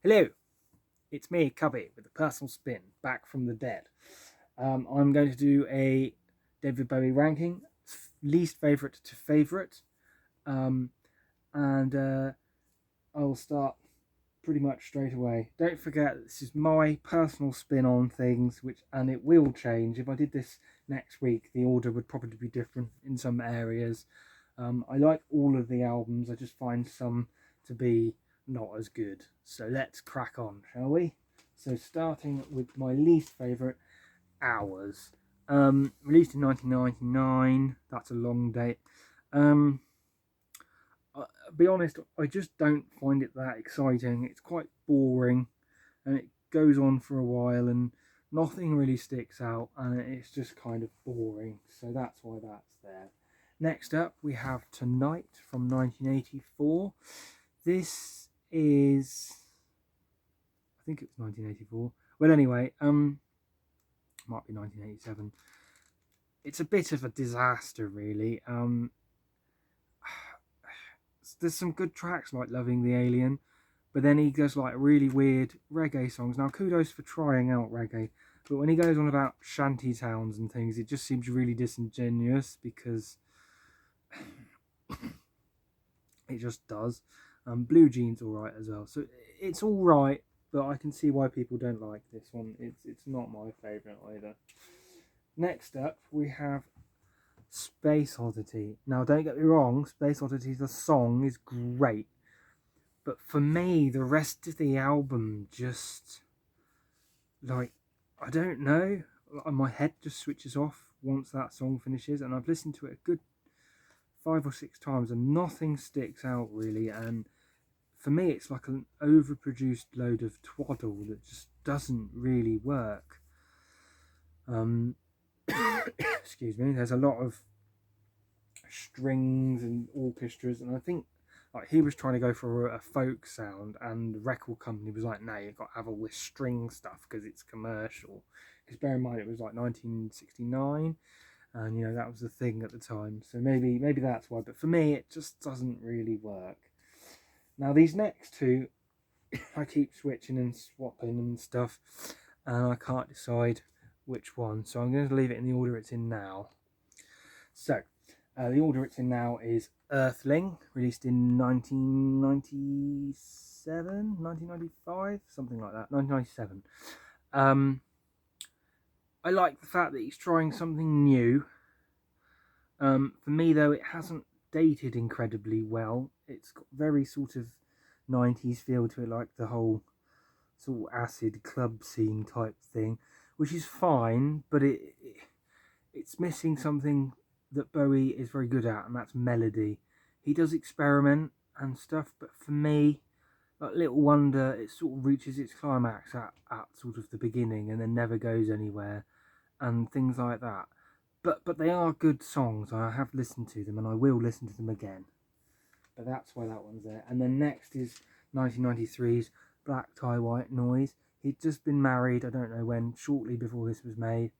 Hello, it's me, Cubby, with a personal spin, back from the dead. I'm going to do a David Bowie ranking, least favourite to favourite, um, and I'll start pretty much straight away. Don't forget, this is my personal spin on things, and it will change. If I did this next week, the order would probably be different in some areas. I like all of the albums, I just find some to be not as good. So let's crack on, shall we? So starting with my least favourite, Hours. Released in 1999, that's a long date. I'll be honest, I just don't find it that exciting. It's quite boring and it goes on for a while and nothing really sticks out and it's just kind of boring. So that's why that's there. Next up, we have Tonight from 1984. This is, I think it's 1984. Well, anyway, might be 1987. It's a bit of a disaster, really. There's some good tracks like Loving the Alien, but then he does like really weird reggae songs. Now, kudos for trying out reggae, but when he goes on about shanty towns and things, it just seems really disingenuous because it just does. Blue Jeans alright as well, so it's alright, but I can see why people don't like this one. It's not my favourite either. Next up, we have Space Oddity. Now, don't get me wrong, Space Oddity, the song is great, but for me, the rest of the album just, like, I don't know, my head just switches off once that song finishes, and I've listened to it a good 5 or 6 times, and nothing sticks out really, and for me, it's like an overproduced load of twaddle that just doesn't really work. Excuse me. There's a lot of strings and orchestras, and I think like he was trying to go for a folk sound, and the record company was like, "No, you've got to have all this string stuff because it's commercial." Because bear in mind, it was like 1969, and you know that was the thing at the time. So maybe that's why. But for me, it just doesn't really work. Now these next two, I keep switching and swapping and stuff, and I can't decide which one. So I'm going to leave it in the order it's in now. So the order it's in now is Earthling, released in 1997, 1995, something like that, 1997. I like the fact that he's trying something new. For me, though, it hasn't dated incredibly well. It's got very sort of 90s feel to it, like the whole sort of acid club scene type thing, which is fine, but it's missing something that Bowie is very good at, and that's melody. He does experiment and stuff, but for me, like Little Wonder, it sort of reaches its climax at sort of the beginning and then never goes anywhere, and things like that. But they are good songs. I have listened to them and I will listen to them again. But that's why that one's there. And then next is 1993's Black Tie White Noise. He'd just been married, I don't know when, shortly before this was made.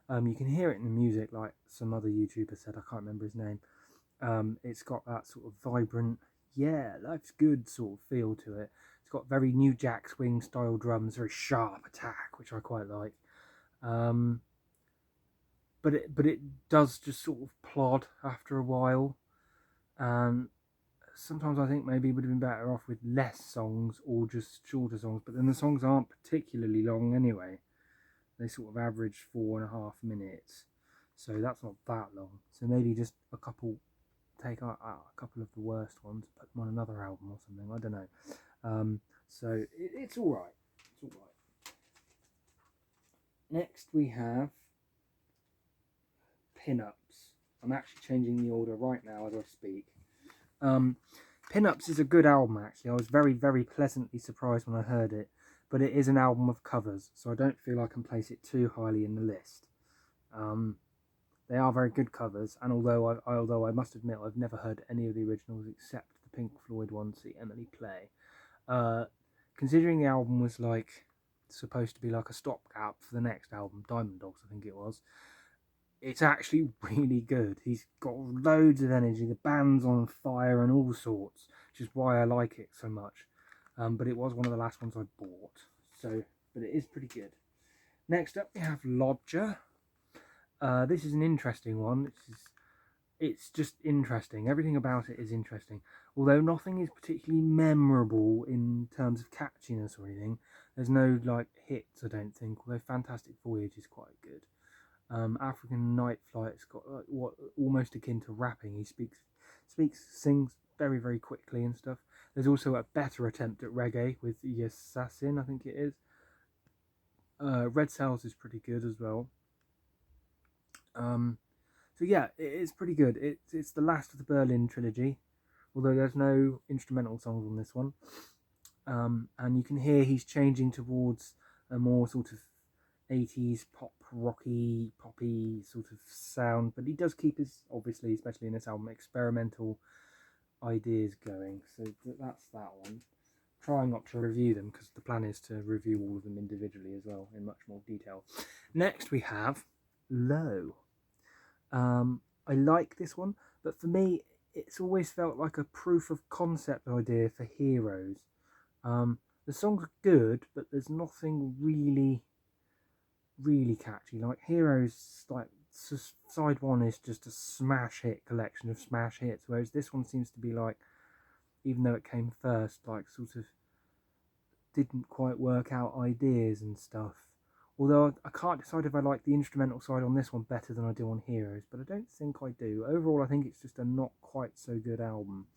You can hear it in the music, like some other YouTuber said, I can't remember his name. It's got that sort of vibrant, yeah, life's good sort of feel to it. It's got very New Jack Swing style drums, very sharp attack, which I quite like. But it does just sort of plod after a while, and sometimes I think maybe it would have been better off with less songs or just shorter songs. But then the songs aren't particularly long anyway; they sort of average 4.5 minutes, so that's not that long. So maybe just a couple, take out a couple of the worst ones, put them on another album or something. I don't know. So it's all right. It's all right. Next we have Pinups. I'm actually changing the order right now as I speak. Pinups is a good album, actually. I was very, very pleasantly surprised when I heard it, but it is an album of covers, so I don't feel I can place it too highly in the list. They are very good covers, and although I must admit I've never heard any of the originals except the Pink Floyd one, See Emily Play. Considering the album was like supposed to be like a stopgap for the next album, Diamond Dogs, I think it was, it's actually really good. He's got loads of energy, the band's on fire and all sorts, which is why I like it so much. but it was one of the last ones I bought. So, but it is pretty good. Next up, we have Lodger. This is an interesting one. It's just interesting. Everything about it is interesting. Although nothing is particularly memorable in terms of catchiness or anything. There's no like hits, I don't think. Although Fantastic Voyage is quite good. African Night Flight's got what almost akin to rapping. He sings very, very quickly and stuff. There's also a better attempt at reggae with Yassassin, I think it is. Red Cells is pretty good as well. So yeah, it is pretty good. It's the last of the Berlin trilogy, although there's no instrumental songs on this one. And you can hear he's changing towards a more sort of 80s pop, rocky, poppy sort of sound, but he does keep his, obviously, especially in this album, experimental ideas going. So that's that one. Trying not to review them because the plan is to review all of them individually as well in much more detail. Next we have Low. I like this one, but for me it's always felt like a proof of concept idea for Heroes. The songs are good, but there's nothing really catchy. Like Heroes, like side one is just a smash hit collection of smash hits, whereas this one seems to be like, even though it came first, like sort of didn't quite work out ideas and stuff. Although I can't decide if I like the instrumental side on this one better than I do on Heroes, but I don't think I do. Overall, I think it's just a not quite so good album.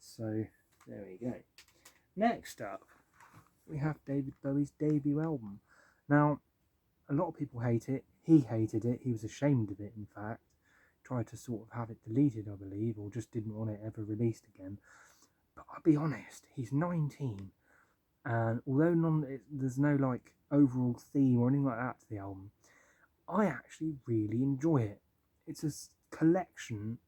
So, there we go. Next up, we have David Bowie's debut album. Now, a lot of people hate it. He hated it. He was ashamed of it, in fact. Tried to sort of have it deleted, I believe, or just didn't want it ever released again. But I'll be honest, he's 19. And although there's no like overall theme or anything like that to the album, I actually really enjoy it. It's a collection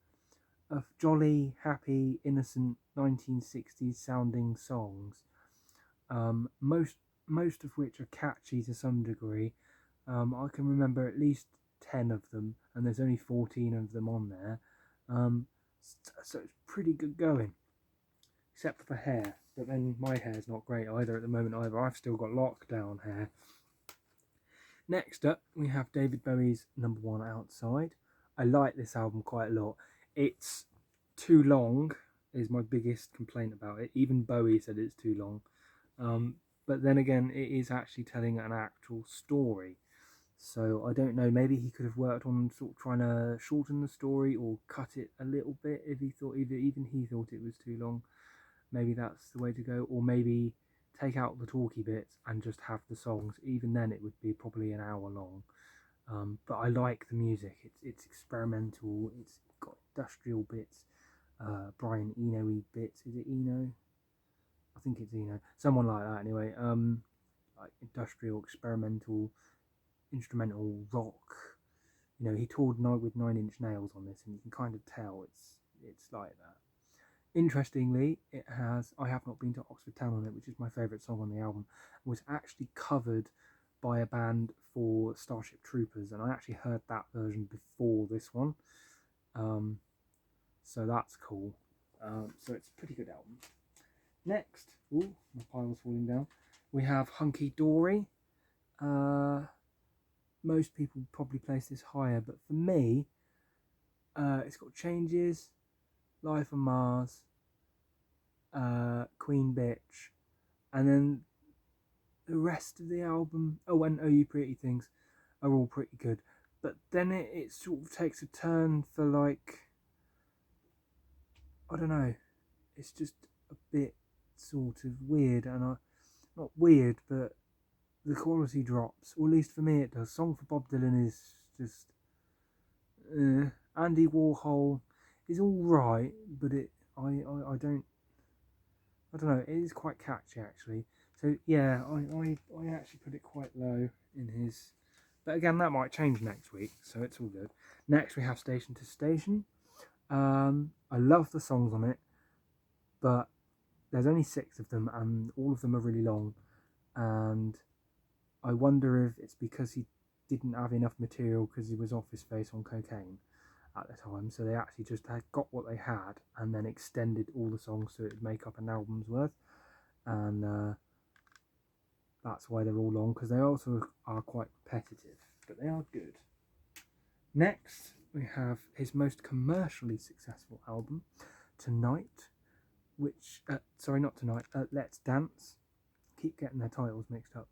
of jolly, happy, innocent 1960s sounding songs. Most of which are catchy to some degree. I can remember at least 10 of them, and there's only 14 of them on there. So it's pretty good going, except for hair. But then my hair's not great either at the moment either. I've still got lockdown hair. Next up, we have David Bowie's number one, Outside. I like this album quite a lot. It's too long, is my biggest complaint about it. Even Bowie said it's too long. But then again, it is actually telling an actual story. So I don't know, maybe he could have worked on sort of trying to shorten the story or cut it a little bit if he thought, even he thought it was too long. Maybe that's the way to go, or maybe take out the talky bits and just have the songs. Even then it would be probably an hour long. But I like the music. It's experimental, it's got industrial bits, Brian Eno-y bits. Is it Eno? I think it's Eno. Someone like that anyway. Like industrial, experimental, instrumental rock. You know, he toured with 9 Inch Nails on this, and you can kind of tell it's like that. Interestingly, it has I Have Not Been to Oxford Town on it, which is my favourite song on the album, was actually covered by a band for Starship Troopers, and I actually heard that version before this one. So that's cool. So it's a pretty good album. Next, ooh, my pile's falling down. We have Hunky Dory. Most people probably place this higher, but for me, it's got Changes, Life on Mars, Queen Bitch, and then the rest of the album, and Oh You Pretty Things, are all pretty good. But then it sort of takes a turn for like, I don't know, it's just a bit sort of weird, and not weird, but the quality drops, or at least for me it does. Song for Bob Dylan is just, Andy Warhol is all right, but I don't know. It is quite catchy actually. So yeah, I actually put it quite low in his. But again, that might change next week, so it's all good. Next we have Station to Station. I love the songs on it, but there's only 6 of them, and all of them are really long. And I wonder if it's because he didn't have enough material because he was off his face on cocaine at the time, so they actually just got what they had and then extended all the songs so it would make up an album's worth. and that's why they're all long, because they also are quite repetitive, but they are good. Next, we have his most commercially successful album, Tonight, which, sorry, not Tonight, Let's Dance. Keep getting their titles mixed up.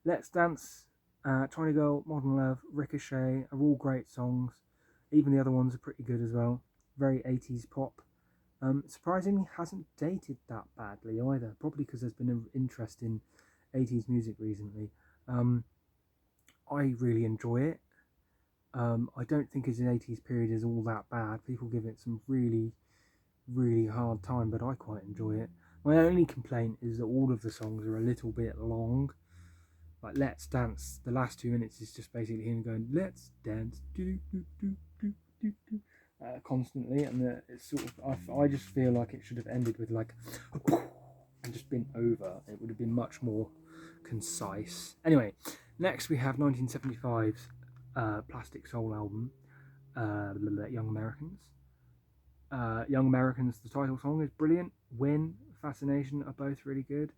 Let's Dance, Tiny Girl, Modern Love, Ricochet are all great songs. Even the other ones are pretty good as well. Very 80s pop. Surprisingly, hasn't dated that badly either. Probably because there's been an interest in 80s music recently. I really enjoy it. I don't think his 80s period is all that bad. People give it some really, really hard time, but I quite enjoy it. My only complaint is that all of the songs are a little bit long. Like Let's Dance, the last 2 minutes is just basically him going, let's dance, constantly, and it's sort of, I just feel like it should have ended with like, and just been over. It would have been much more concise. Anyway, next we have 1975's Plastic Soul album, Young Americans. Young Americans, the title song is brilliant. Win, Fascination are both really good.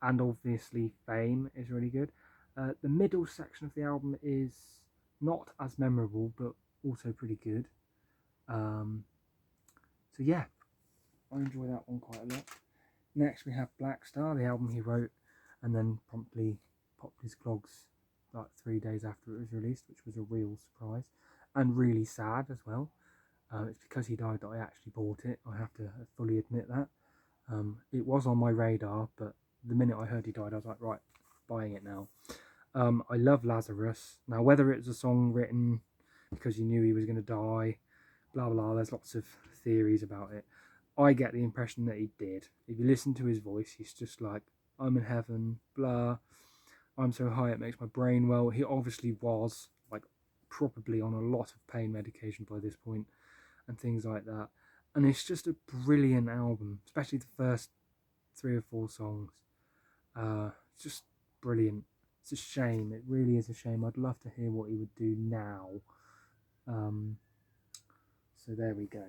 And obviously Fame is really good. The middle section of the album is not as memorable, but also pretty good. So yeah, I enjoy that one quite a lot. Next we have Black Star, the album he wrote and then promptly popped his clogs like 3 days after it was released, which was a real surprise and really sad as well. It's because he died that I actually bought it. I have to fully admit that. It was on my radar, but the minute I heard he died, I was like, right, buying it now. I love Lazarus. Now, whether it was a song written because you knew he was going to die, blah, blah, there's lots of theories about it. I get the impression that he did. If you listen to his voice, he's just like, I'm in heaven, blah, I'm so high it makes my brain well. He obviously was, like, probably on a lot of pain medication by this point and things like that. And it's just a brilliant album, especially the first 3 or 4 songs. It's just brilliant. It's a shame. It really is a shame. I'd love to hear what he would do now. So there we go.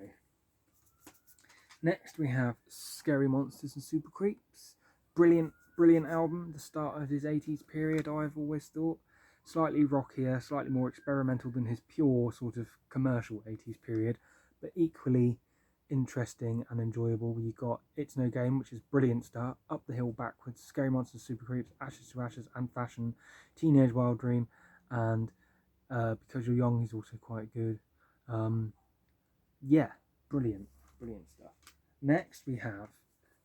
Next we have Scary Monsters and Super Creeps. Brilliant, brilliant album. The start of his 80s period, I've always thought. Slightly rockier, slightly more experimental than his pure sort of commercial 80s period, but equally interesting and enjoyable. You got It's No Game, which is brilliant start, Up the Hill Backwards, Scary Monsters, Super Creeps, Ashes to Ashes and Fashion, Teenage Wild Dream, and Because You're Young is also quite good. Yeah, brilliant, brilliant stuff. Next we have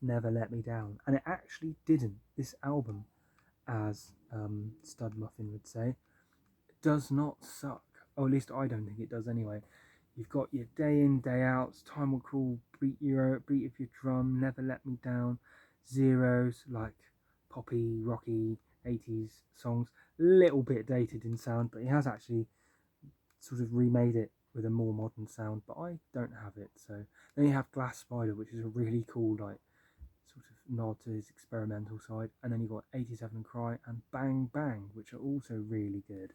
Never Let Me Down, and it actually didn't. This album, as Stud Muffin would say, does not suck. Or at least I don't think it does anyway. You've got your Day In, Day Outs, Time Will Crawl, Beat of Your Drum, Never Let Me Down, Zeros, like poppy, rocky 80s songs. Little bit dated in sound, but he has actually sort of remade it with a more modern sound, but I don't have it. So then you have Glass Spider, which is a really cool, like, sort of nod to his experimental side. And then you got 87 Cry and Bang Bang, which are also really good.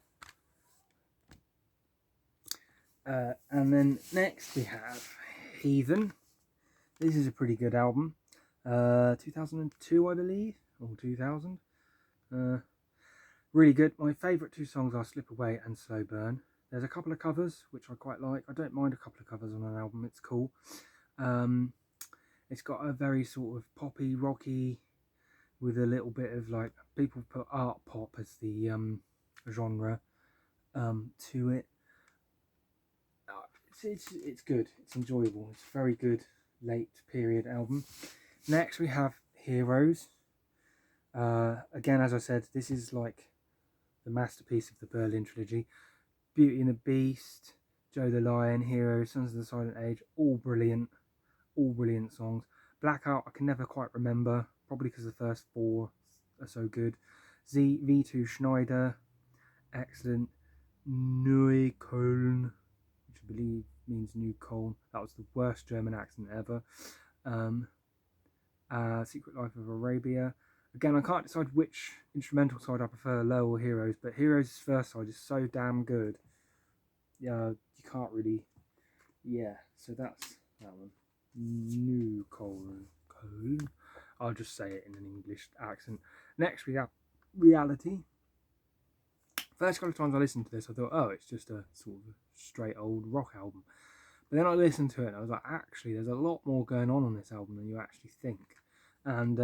And then next we have Heathen. This is a pretty good album. 2002, I believe, or 2000. Really good. My favourite 2 songs are Slip Away and Slow Burn. There's a couple of covers, which I quite like. I don't mind a couple of covers on an album. It's cool. It's got a very sort of poppy, rocky, with a little bit of, like, people put art pop as the genre to it. It's good. It's enjoyable. It's a very good late period album. Next we have Heroes. Again, as I said, this is like the masterpiece of the Berlin trilogy. Beauty and the Beast, Joe the Lion, Heroes, Sons of the Silent Age, all brilliant songs. Blackout, I can never quite remember, probably because the first 4 are so good. V2 Schneider, excellent. Neukölln, which I believe means New Cologne. That was the worst German accent ever. Secret Life of Arabia. Again, I can't decide which instrumental side I prefer, Low or Heroes, but Heroes' first side is so damn good. Yeah, you can't really... Yeah, so that's that one. New Cologne. home. I'll just say it in an English accent. Next we have Reality. First couple of times I listened to this, I thought, oh, it's just a sort of straight old rock album. But then I listened to it and I was like, actually, there's a lot more going on this album than you actually think. And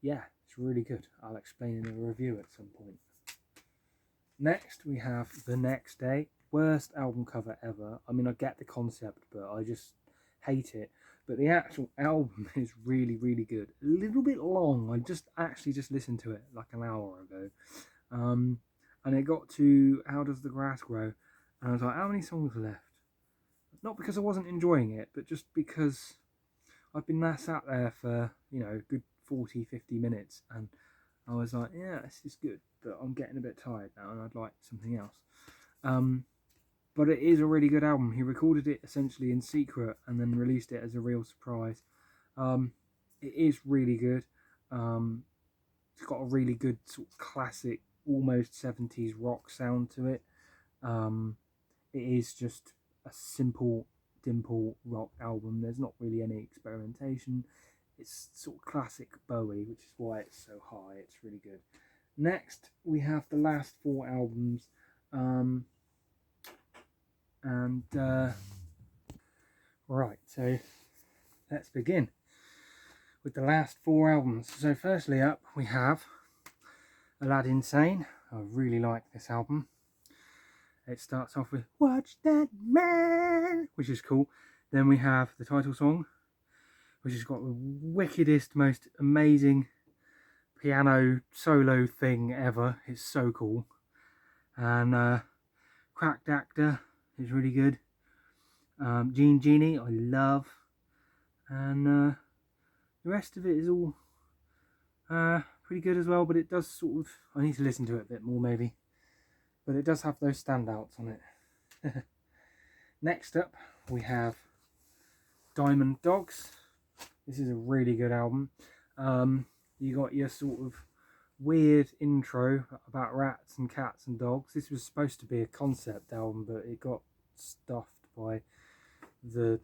yeah, it's really good. I'll explain in a review at some point. Next, we have The Next Day. Worst album cover ever. I mean, I get the concept, but I just hate it. But the actual album is really, really good. A little bit long. I just listened to it like an hour ago. And it got to How Does the Grass Grow? And I was like, how many songs are left? Not because I wasn't enjoying it, but just because I've been sat there for, you know, a good 40, 50 minutes. And I was like, yeah, this is good, but I'm getting a bit tired now and I'd like something else. But it is a really good album. He recorded it essentially in secret and then released it as a real surprise. It is really good. It's got a really good sort of classic, almost 70s rock sound to it. It is just a simple dimple rock album. There's not really any experimentation. It's sort of classic Bowie, which is why it's so high. It's really good. Next, we have the last 4 albums. Right, so let's begin with the last 4 albums. So firstly up, we have Aladdin Sane. I really like this album. It starts off with Watch That Man, which is cool. Then we have the title song, which has got the wickedest, most amazing piano solo thing ever. It's so cool. And Cracked Actor is really good. Genie I love. And the rest of it is all pretty good as well, but it does sort of, I need to listen to it a bit more maybe, but it does have those standouts on it. Next up we have Diamond Dogs. This is a really good album. You got your sort of weird intro about rats and cats and dogs. This was supposed to be a concept album, but it got stuffed by the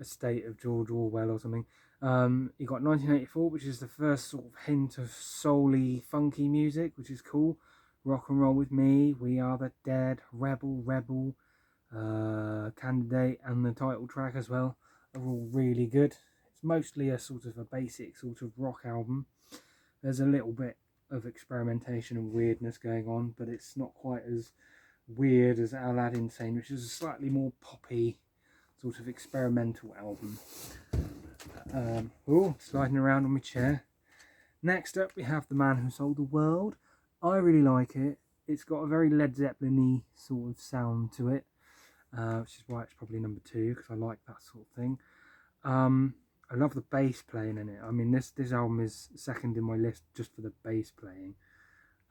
estate of George Orwell or something. You got 1984, which is the first sort of hint of soul-y, funky music, which is cool. Rock and Roll With Me, We Are The Dead, Rebel, Candidate, and the title track as well are all really good. It's mostly a sort of a basic sort of rock album. There's a little bit of experimentation and weirdness going on, but it's not quite as weird as Aladdin Sane, which is a slightly more poppy sort of experimental album. Sliding around on my chair. Next up we have The Man Who Sold the World. I really like it. It's got a very Led Zeppelin-y sort of sound to it, which is why it's probably number 2, because I like that sort of thing. I love the bass playing in it. I mean, this album is second in my list just for the bass playing.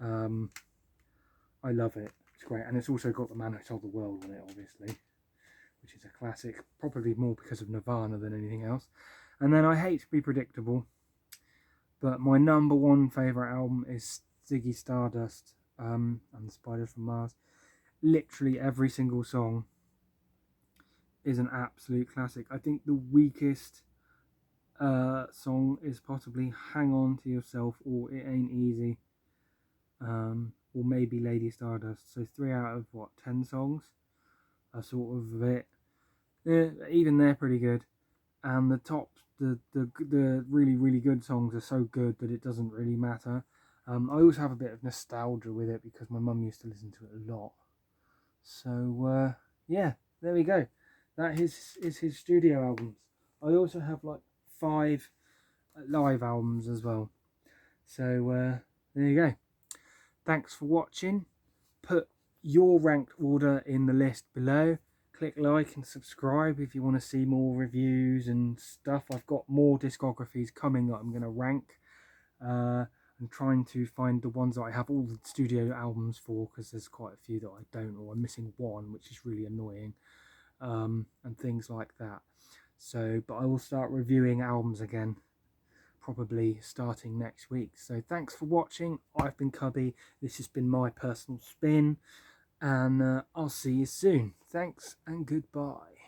I love it. It's great. And it's also got The Man Who Sold the World on it, obviously, which is a classic, probably more because of Nirvana than anything else. And then I hate to be predictable, but my number 1 favourite album is Ziggy Stardust and the Spiders from Mars. Literally every single song is an absolute classic. I think the weakest song is possibly Hang On To Yourself or It Ain't Easy, or maybe Lady Stardust. So 3 out of 10 songs are sort of a bit, even they're pretty good. And the really, really good songs are so good that it doesn't really matter. I also have a bit of nostalgia with it because my mum used to listen to it a lot. So yeah, there we go. That is his studio albums. I also have like 5 live albums as well. So there you go. Thanks for watching. Put your ranked order in the list below. Click like and subscribe if you want to see more reviews and stuff. I've got more discographies coming that I'm going to rank. I'm trying to find the ones that I have all the studio albums for, because there's quite a few that I don't, or I'm missing one, which is really annoying, and things like that. So, but I will start reviewing albums again, probably starting next week. So thanks for watching. I've been Cubby. This has been my personal spin, and I'll see you soon. Thanks and goodbye.